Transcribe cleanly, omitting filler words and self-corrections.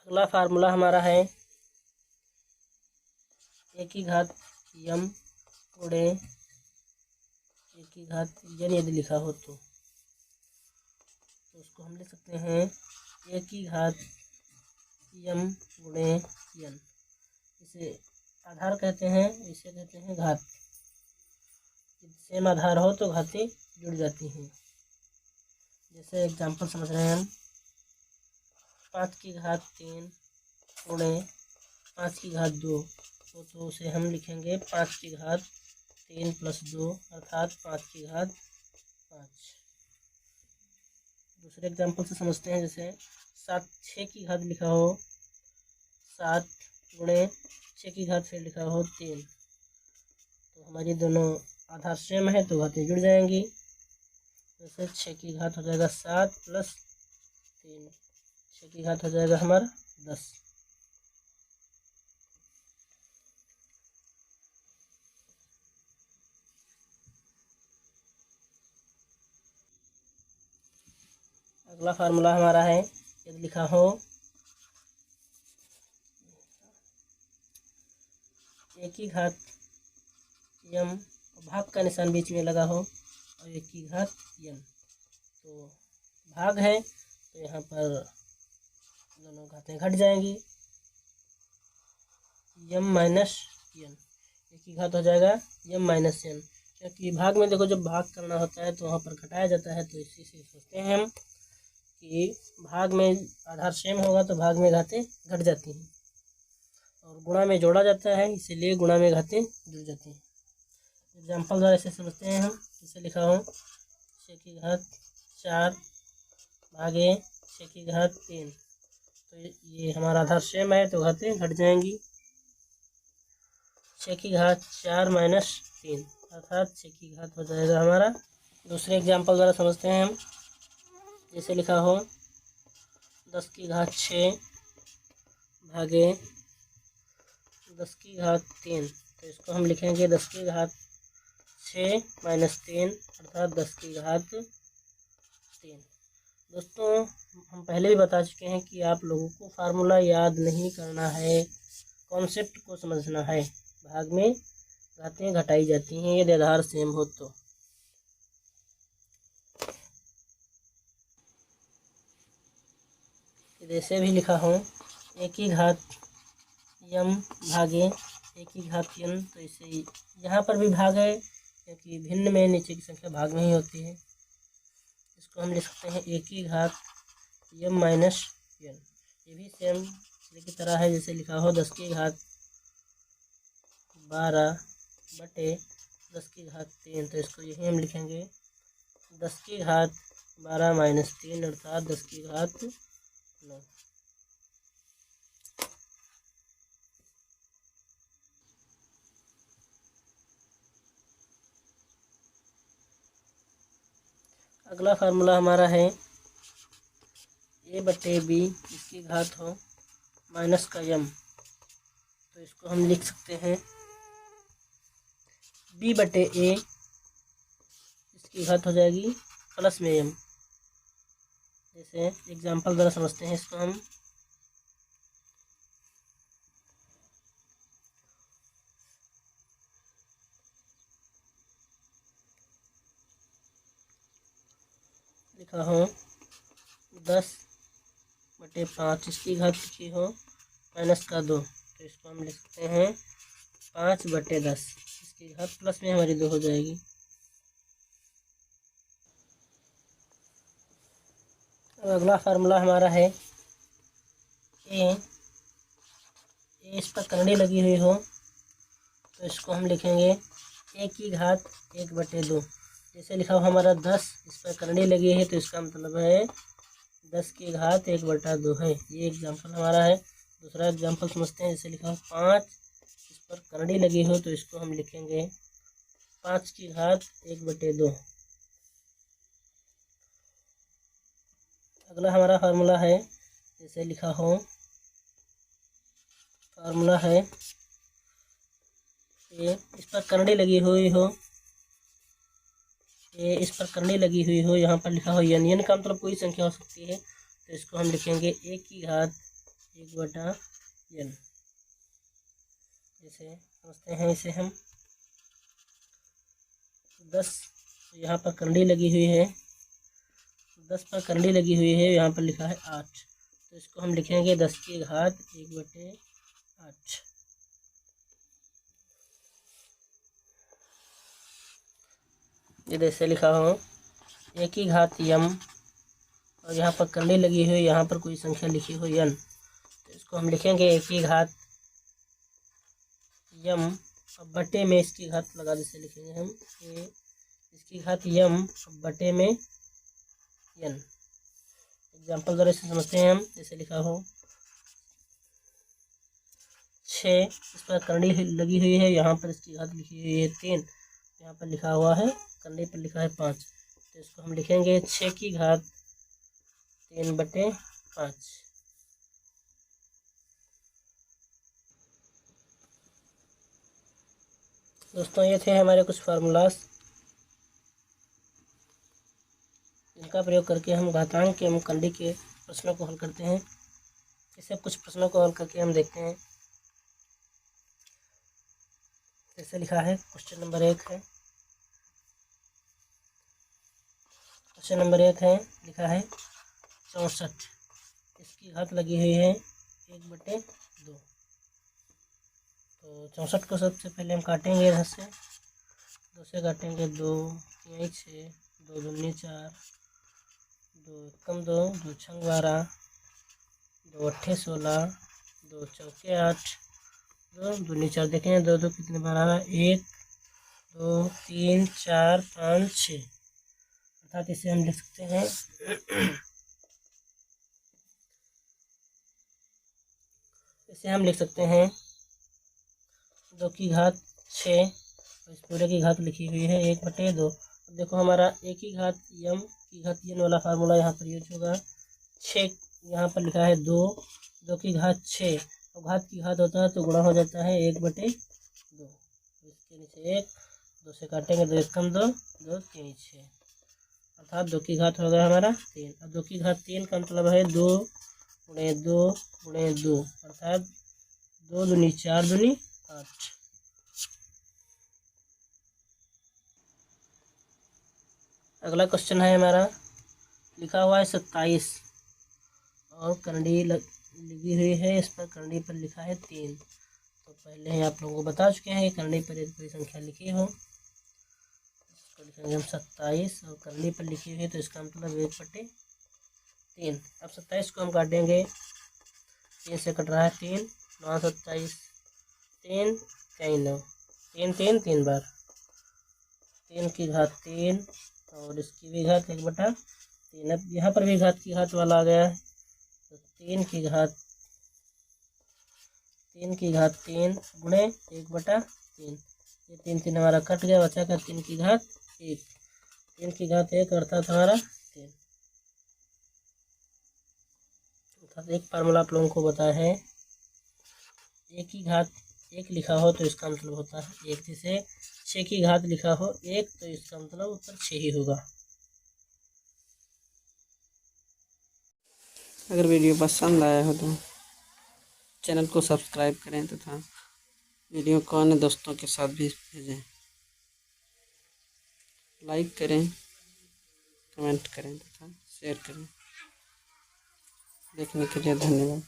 अगला फार्मूला हमारा है ए की घात यम गुणे ए की घात यन यदि लिखा हो तो उसको हम लिख सकते हैं ए की घात यम गुणे यन। इसे आधार कहते हैं, इसे कहते हैं घात। सेम आधार हो तो घातें जुड़ जाती हैं। जैसे एग्जांपल समझ रहे हैं हम, 5 की घात 3 गुणे 5 की घात 2 तो उसे हम लिखेंगे 5 की घात 3 + 2 अर्थात 5 की घात 5। दूसरे एग्जांपल से समझते हैं। जैसे 6 की घात लिखा हो 7 गुणे 6 की घात फिर लिखा हो 3, तो हमारी दोनों आधार सेम है तो घातें जुड़ जाएंगी। जैसे 6 की घात हो जाएगा 7 + 3, 6 की घात हो जाएगा हमारा 10। अगला फार्मूला हमारा है, यदि लिखा हो ए की घात यम, भाग का निशान बीच में लगा हो और ए की घात यन, तो भाग है तो यहाँ पर दोनों घातें घट जाएंगी। यम माइनस यन, ए की घात हो जाएगा यम माइनस यन, क्योंकि भाग में देखो जब भाग करना होता है तो वहाँ पर घटाया जाता है। तो इसी से सोचते हैं हम कि भाग में आधार सेम होगा तो भाग में घातें घट जाती हैं, और गुणा में जोड़ा जाता है इसीलिए गुणा में घातें जुड़ जाती हैं। एग्जाम्पल द्वारा इसे समझते हैं हम। इसे लिखा हो 6 की घात 4 भागे 6 की घात 3, तो ये हमारा आधार सेम है तो घातें घट जाएंगी। 6 की घात 4 - 3 अर्थात 6 की घात हो जाएगा हमारा। दूसरे एग्जाम्पल द्वारा समझते हैं हम। जैसे लिखा हो 10 की घात 6 भागे 10 की घात 3, तो इसको हम लिखेंगे 10 की घात 6 - 3 अर्थात 10 की घात 3। दोस्तों हम पहले भी बता चुके हैं कि आप लोगों को फार्मूला याद नहीं करना है, कॉन्सेप्ट को समझना है। भाग में घातें घटाई जाती हैं यदि आधार सेम हो तो। जैसे भी लिखा हो ए की घात यम भागे ए की घात यन, तो इसे यहाँ पर भी भाग है क्योंकि भिन्न में नीचे की संख्या भाग में ही होती है। इसको हम लिख सकते हैं ए की घात यम माइनस यन। ये भी सेम की तरह है। जैसे लिखा हो 10 की घात 12 बटे 10 की घात 3, तो इसको यही हम लिखेंगे 10 की घात 12 - 3 अर्थात 10 की घात 9। अगला फार्मूला हमारा है ए बटे बी इसकी घात हो माइनस का यम, तो इसको हम लिख सकते हैं बी बटे ए इसकी घात हो जाएगी प्लस में यम। जैसे एग्जाम्पल द्वारा समझते हैं इसको हम। लिखा हो 10 बटे 5 इसकी घात लिखी हो माइनस का 2, तो इसको हम लिख सकते हैं 5 बटे 10 इसकी घात प्लस में हमारी 2 हो जाएगी। अब अगला फार्मूला हमारा है ए इस पर करंडी लगी हुई हो तो इसको हम लिखेंगे ए की घात 1 बटे 2। जैसे लिखा हो हमारा 10 इस पर करंडी लगी है तो इसका मतलब है 10 की घात 1 बटा 2 है। ये एग्जाम्पल हमारा है। दूसरा एग्जाम्पल समझते हैं। जैसे लिखा हो 5 इस पर करंडी लगी हो तो इसको हम लिखेंगे 5 की घात 1 बटे 2। अगला हमारा फार्मूला है। जैसे लिखा हो फार्मूला है ए इस पर करंडी लगी हुई हो, ए इस पर करंडी लगी हुई हो, यहाँ पर लिखा हो यन। यन का मतलब कोई संख्या हो सकती है, तो इसको हम लिखेंगे ए की घात 1/n। जैसे समझते हैं इसे हम 10, यहाँ पर कंडी लगी हुई है, 10 पर कंडी लगी हुई है, यहाँ पर लिखा है 8, तो इसको हम लिखेंगे 10 की घात 1/8। ये जैसे लिखा हो 1 की घात m, और यहाँ पर कंडी लगी हुई, यहाँ पर कोई संख्या लिखी हो n, तो इसको हम लिखेंगे 1 की घात m, अब बटे में इसकी घात लगा जैसे लिखेंगे हम इसकी घात m, अब बटे में n। एग्जाम्पल द्वारा इसे समझते हैं हम, जैसे लिखा हो 6, इस पर कंडी लगी हुई है, यहाँ पर इसकी घात लिखी हुई है 3, यहाँ पर लिखा हुआ है कंडी पर लिखा है 5, तो इसको हम लिखेंगे 6 की घात 3/5। दोस्तों ये थे हमारे कुछ फार्मूलास, इनका प्रयोग करके हम घातांक के एवं कंडी के प्रश्नों को हल करते हैं। इसे कुछ प्रश्नों को हल करके हम देखते हैं। जैसे लिखा है क्वेश्चन नंबर 1 है, क्वेश्चन नंबर 1 है, लिखा है 64, इसकी घात लगी हुई है 1/2, तो 64 को सबसे पहले हम काटेंगे, इधर से 2 से काटेंगे, 2 यहीं 6, 2 दूनी 4, 2 एकम 2, 2 छंग 12, 2 अट्ठे 16, 2 चौके 8, 2 दूनी 4, देखें 2 2 कितने बार आ रहा है, 1 2 3 4 5 6, अर्थात इसे हम लिख सकते हैं इसे हम लिख सकते हैं 2 की घात 6, और इस पूरे की घात लिखी हुई है 1/2। अब देखो हमारा 1 की घात m की घात n वाला फार्मूला यहाँ पर यूज होगा। 6 यहाँ पर लिखा है 2, 2 की घात 6, और घात की घात होता है तो गुणा हो जाता है 1/2, इसके नीचे 1, 2 से काटेंगे, 2 एकम 2, 2 3 6, अर्थात 2 की घात हो गया हमारा 3। अब 2 की घात 3 का मतलब है 2 गुणे 2 गुणे 2, अर्थात 2 दूनी 4 दूनी 8। अगला क्वेश्चन है हमारा, लिखा हुआ है 27, और कंडी लगी हुई है, इस पर कंडी पर लिखा है 3। तो पहले ही आप लोगों को बता चुके हैं कि कंडी पर यदि कोई संख्या लिखी हो, इसको लिखेंगे हम 27, और कंडी पर लिखी हुई है तो इसका मतलब 1/3। अब 27 को हम काटेंगे, 3 से कट रहा है 3, 9 27, 3 3 9, 3 3 3 बार, 3 की घात 3, और इसकी भी घात 1/3। अब यहाँ पर भी घात की घात वाला आ गया है, तो 3 की घात 3 गुणे 1/3, ये 3 3 हमारा कट गया, बचा का 3 की घात 1, 3 की घात 1 अर्थात हमारा 3। अर्थात एक फार्मूला आप लोगों को बताया है, 1 की घात 1 लिखा हो तो इसका मतलब होता है 1, जैसे 6 की घात लिखा हो 1 तो इसका मतलब उत्तर 6 ही होगा। अगर वीडियो पसंद आया हो तो चैनल को सब्सक्राइब करें तथा वीडियो को अन्य दोस्तों के साथ भी भेजें। लाइक करें, कमेंट करें तथा शेयर करें। देखने के लिए धन्यवाद।